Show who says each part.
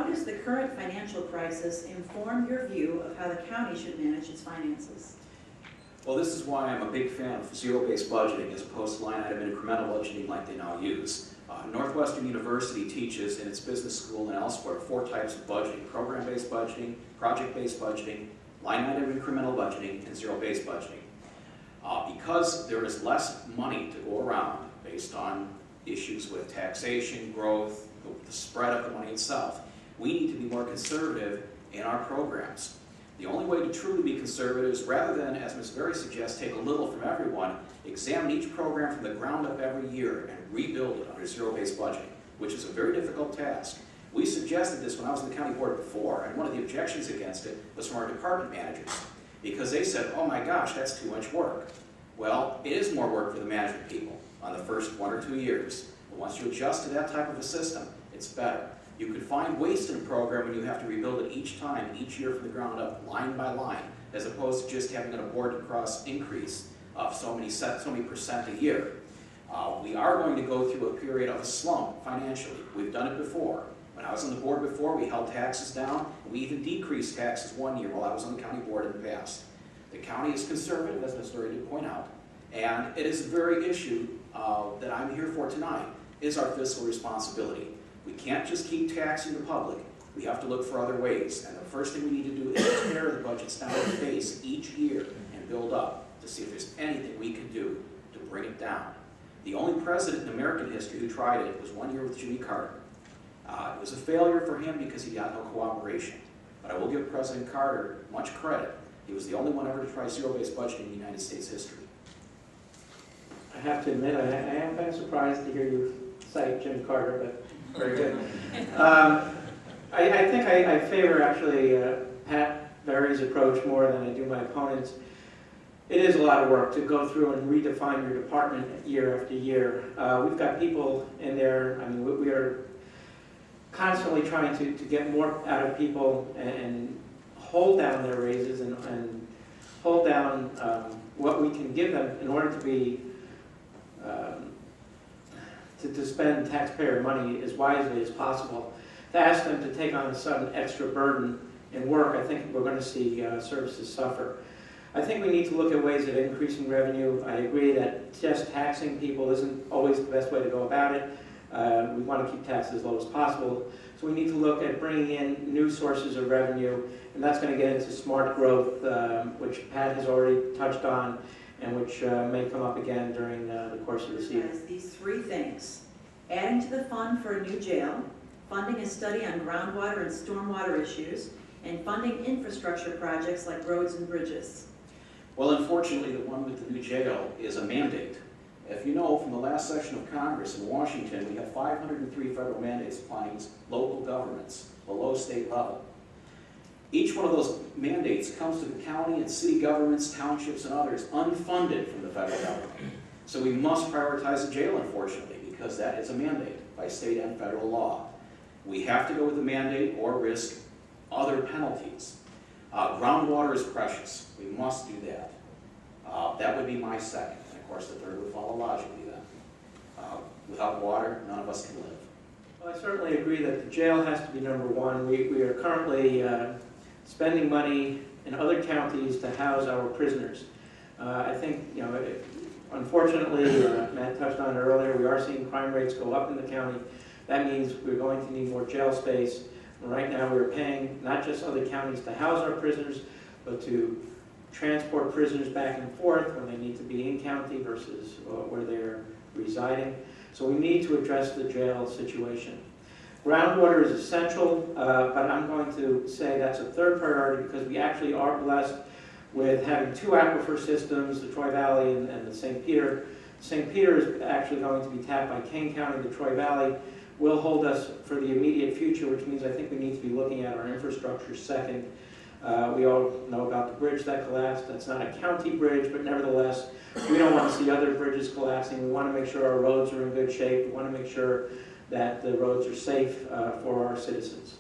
Speaker 1: does the current financial crisis inform your view of how the county should manage its finances?
Speaker 2: Well, this is why I'm a big fan of zero-based budgeting as opposed to line item incremental budgeting like they now use. Northwestern University teaches in its business school and elsewhere 4 types of budgeting: program-based budgeting, project-based budgeting, line item incremental budgeting, and zero-based budgeting. Because there is less money to go around based on issues with taxation, growth, the spread of the money itself, we need to be more conservative in our programs. The only way to truly be conservative is, rather than, as Ms. Berry suggests, take a little from everyone, examine each program from the ground up every year and rebuild it under zero-based budgeting, which is a very difficult task. We suggested this when I was on the county board before, and one of the objections against it was from our department managers, because they said, oh my gosh, that's too much work. Well, it is more work for the management people on the first 1 or 2 years. But once you adjust to that type of a system, it's better. You could find waste in a program when you have to rebuild it each time, each year from the ground up, line by line, as opposed to just having an aboard-to-cross increase of so many percent a year. We are going to go through a period of a slump financially. We've done it before. When I was on the board before, we held taxes down. We even decreased taxes one year while I was on the county board in the past. The county is conservative, as Ms. Lurie did point out, and it is a very issue that I'm here for tonight, is our fiscal responsibility. We can't just keep taxing the public. We have to look for other ways, and the first thing we need to do is tear the budgets down to the base each year and build up to see if there's anything we can do to bring it down. The only president in American history who tried it was 1 year with Jimmy Carter. It was a failure for him because he got no cooperation. But I will give President Carter much credit. He was the only one ever to try zero-based budgeting in United States history.
Speaker 3: I have to admit, I am kind of surprised to hear you cite Jimmy Carter, but very good. I think I favor actually Pat Berry's approach more than I do my opponent's. It is a lot of work to go through and redefine your department year after year. We've got people in there, I mean, we are constantly trying to get more out of people and hold down their raises and hold down what we can give them in order to be to spend taxpayer money as wisely as possible. To ask them to take on a sudden extra burden in work, I think we're going to see services suffer. I think we need to look at ways of increasing revenue. I agree that just taxing people isn't always the best way to go about it. We want to keep taxes as low as possible. So we need to look at bringing in new sources of revenue, and that's going to get into smart growth, which Pat has already touched on, and which may come up again during the course of this evening.
Speaker 1: These 3 things: adding to the fund for a new jail, funding a study on groundwater and stormwater issues, and funding infrastructure projects like roads and bridges.
Speaker 2: Well, unfortunately, the one with the new jail is a mandate. If you know, from the last session of Congress in Washington, we have 503 federal mandates applying to local governments below state level. Each one of those mandates comes to the county and city governments, townships, and others unfunded from the federal government. So we must prioritize the jail, unfortunately, because that is a mandate by state and federal law. We have to go with the mandate or risk other penalties. Groundwater is precious. We must do that. That would be my second. And of course, the third would follow logically then. Without water, none of us can live.
Speaker 3: Well, I certainly agree that the jail has to be number one. We are currently spending money in other counties to house our prisoners. I think, you know, unfortunately, Matt touched on it earlier, we are seeing crime rates go up in the county. That means we're going to need more jail space. Right now we're paying not just other counties to house our prisoners, but to transport prisoners back and forth when they need to be in county versus where they're residing. So we need to address the jail situation. Groundwater is essential, but I'm going to say that's a third priority because we actually are blessed with having 2 aquifer systems, the Troy Valley and the St. Peter. St. Peter is actually going to be tapped by Kane County. The Troy Valley will hold us for the immediate future, which means I think we need to be looking at our infrastructure second. We all know about the bridge that collapsed. That's not a county bridge, but nevertheless, we don't want to see other bridges collapsing. We want to make sure our roads are in good shape. We want to make sure that the roads are safe for our citizens.